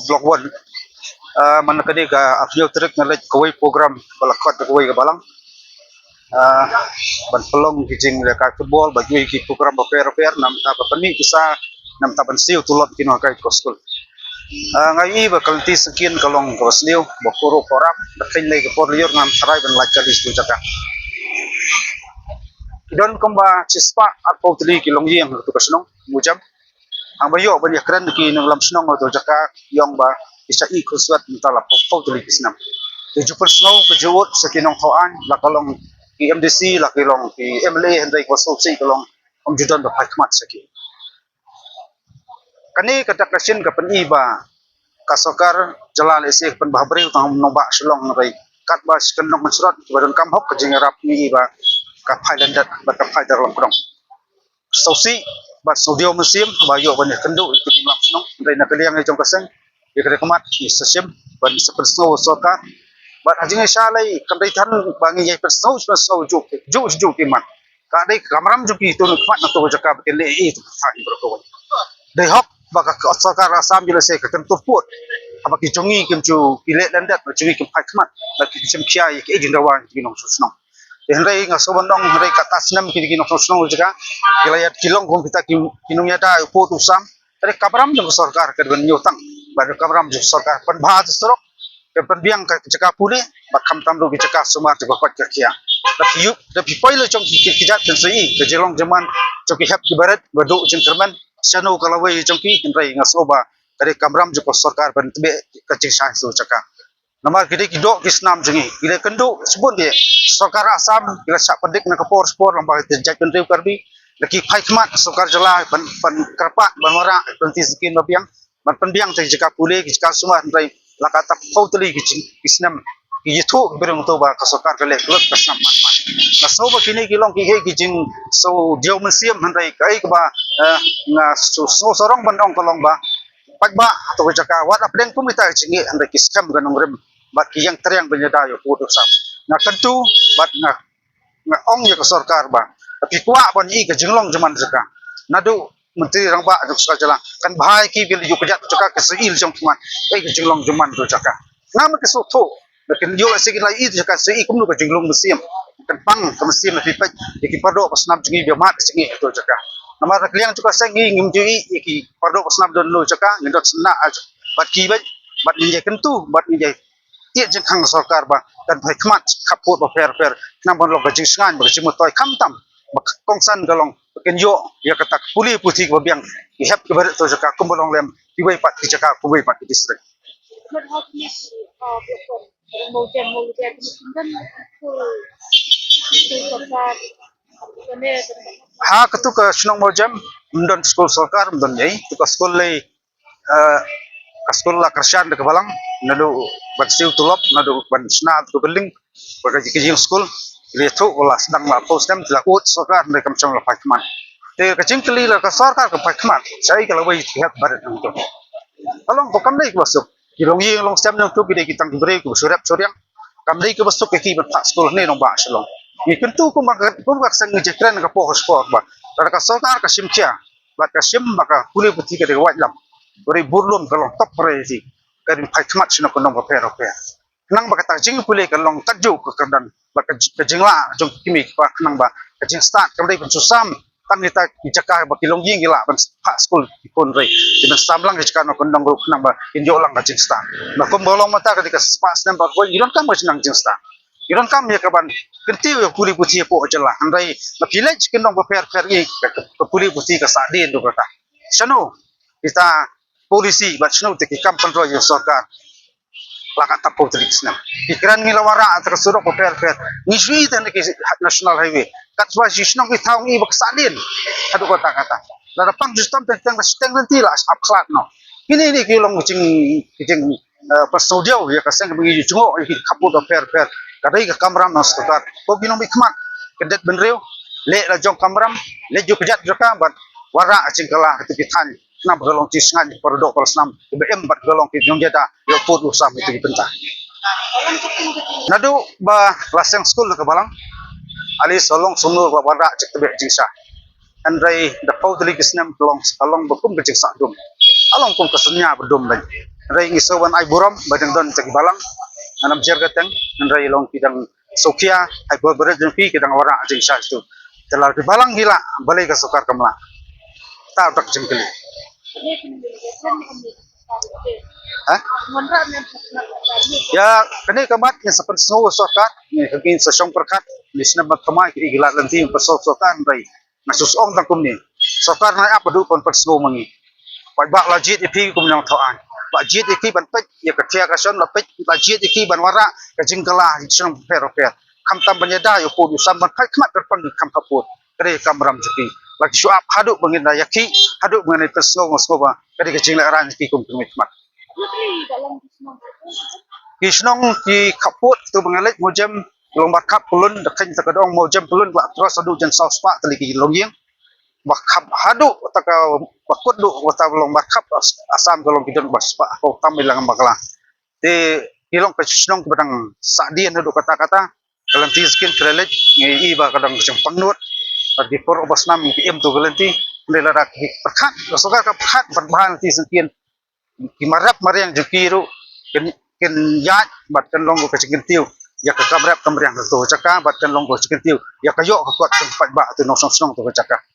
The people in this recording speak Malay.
block 1 man kadi ka afyo trek na kawai program balakot kawai ka balang ban pelong kijing ka football bagi ki program paper nam ta pani kisa nam ta ban siu tulot kino kai ko school ngai ba kalti sekian kalong ko sliu bokoro korap batin lay ko por lior ngam sarai ban laj kali school jaka idon komba cispa atau tli kilong yeng tu kasnong mujam ang bayo ban yakran ki nang lam snong to jaka yong ba isa ikuswat mutala pok tli kisnam tujuh persno kejut sekinong hoan lakalong ki MDC lakalong ki MLA hendai ko sopsi kalong judan ba pakmat seki kani kata kasin ka peniba kasokar jalal ese pen bahbri tang nombak selong rai kat bas kenong mesrat badan kam hok kejing rap ni ba ka phailandat ba ka phai darong krong sosi ba sodio musim ba yo ban kendu ti lam snong rai na kaliang ni jong kaseng ikre kamat ni sesim ban sepersno soka ba ajing salai kamdai than bangi ye persno juk ki mat ka dai kamram juki tu kmat na to jaka ke le e tu phai bro ko dai hok ba ka soka rasam jile se ka kentu put apa ki jongi kim chu ile landat ba jongi kim phai kmat ba ki sim kia ye ke jing dawan ki nong snong hendai nga sobandong hendai kata senam kini nok sosno jaga kilayat kilong kong kita kinung yada po tusam tadi kabram jong sarkar ke ben yotang bar kabram jong sarkar pen bhat strok ke pen biang ke jaga pule ba kham tam do jaga sumar de bapat ke kia tapi poilo jong kijat ken sei ke jelong zaman jong ki hap ki barat badu jeng kerman sano kalawai jong ki hendai nga soba tadi kabram jong sarkar pen tebe ke jeng sai so jaga nama kita kidok kisnam jengi bila kendu sebut dia sokar asam bila sak pendik nak por spor lambah terjat kendriu karbi laki phai khmat sokar jala pan kerpak banwara penti skin babiang ban penbiang te jika pule jika semua rai lakata pautli kisnam yithu berung to ba sokar kale klub kasnam man na so ba kini kilong ki he kijing so dio museum rai kai ba na so sorong bandong kolong ba pagba atau jaka wat apdeng pumita jingi anda kiskam ganong rem bat yang teriang benyadayo putu sam na tentu bat na ong ya ke sarkar ba tapi kuak ban i ke jenglong zaman jaka nadu menteri rang ba jok jala kan bahai ki bil yu kejat jaka ke seil jong tuan ke jenglong zaman do jaka ngam ke soto lekin yo segi lai i jaka sei kum ke jenglong musim kan pang ke musim lebih baik ki pado pasnam jengi be mat jengi do jaka nama rakliang juga sengi ngim jui ki pado pasnam don lo jaka ngindot sena bat ki bat ni kentu bat ni tiap jeng khang sarkar ba dan phai khmat khaput ba fer nam bon lo ga jing sngan ba jing motoi kham tam ba kongsan galong ken yo ya kata puli puthi ba biang ki hep ke barat to jaka kumbolong lem ki bai pat ki jaka ku bai pat ki distrik ha ketu ke snong mojam mendon school sarkar mendon yai tu ke school lei sekolah kerjaan de kebalang nadu ban siu tulop nadu ban sna tu beling bagaji kijing school letu wala sedang la postem la ut sarkar de kam chong la pakman te kajing kali la sarkar ka pakman sai kalau bai tiap barat nang to along ko kam dei ko basuk kilong yi long stem nang tu gide kitang bre ko surap soryang kam dei ko basuk ke ki ban pak school ne nong ba shalong ni kentu ko magat ko ba sang jekran ka po sport ba ka sarkar ka simkia ba ka sim maka kuli puti ke de wajlam beri burlum kalau top resi karin phai khmat sino ko nong paper nang ba ka jing pule ka long taju ko kandan ba ka jingla jong kimi pa nang ba ka jing start kam dei susam kan kita jaka ba kilong ying gila ban pak school ikon rei kita samlang jaka no nong ro nang ba injo lang ka jing start na kom bolong mata ketika spas nang ba ko iron kam ba nang jing start iron kam ya kaban kentiu ya puli puti po jela andai na village kin nong paper i ka puli puti ka sadin do kata sano kita polisi bacno te ki kampan ro yo sarkar laka tapo triksnam pikiran ngilawara atau surok per ni sui tan ki national highway kat swa jisnong ki taung i baksalin adu kata la pang justam tentang steng nanti lah apklat no ini ki long kucing pasodio ya kasang bagi jungo ki kapu do per kadai ka kamram no sarkar ko binong bikmat kedet benreu le la jong kamram le ju kejat joka bat wara acing kala ketepitan na bagalong cisngan perdo persnam BM bat galong ki jong jada yo put usam itu dipentah nadu ba laseng school ke balang ali solong sumur ba wara cek tebe jingsa andrai da pautli kisnam long along bakum ke jingsa dum along kum kesenya bedum lagi rai ngisawan ai buram badang don tagi balang anam jerga teng rai long kidang sokia ai berberet jempi kidang wara jeng sas tu telar di balang gila balai ka sokar kamla ta tak jengkeli ha ya kani kamat ni sapan snow sokar ni kagin sa syong perkat ni sinabat kamai ki gila lanti persok sokar rai nasus ong tangkum ni sokar na apa du pon per snow mangi pai bak lajit ipi kum nang thoan ba jit iki ban pet ya ka tia ka son la pet ba jit iki ban wara ka jingkala jong pero per kam tam banyada yo pu sam ban khai khmat ter pang kam kaput kare kamram jeki lagi suap haduk bangin yaki haduk mengenai persno ngoskoba kare ka jingla ran ki kum kum khmat kisnong ki kaput tu bangalet mojam lombat kap pulun dekan takadong mojam pulun ba terus adu jan saus pa teliki longyeng bakap hadu taka bakut du wata belum bakap asam kalau kita bas pak kau tampil dengan bakala te hilong kesnong bedang sadian hadu kata-kata dalam tiskin krelet ngi iba kadang keceng pangnut di por obas nam im tu galenti lela perkat soga ka perkat berbahan tiskin kimarap mariang jekiru ken yat bat kan longo keceng tiu ya ka kabrap kamriang tu caka bat kan longo keceng tiu ya kayo ka kuat tempat ba tu nosong-nosong tu caka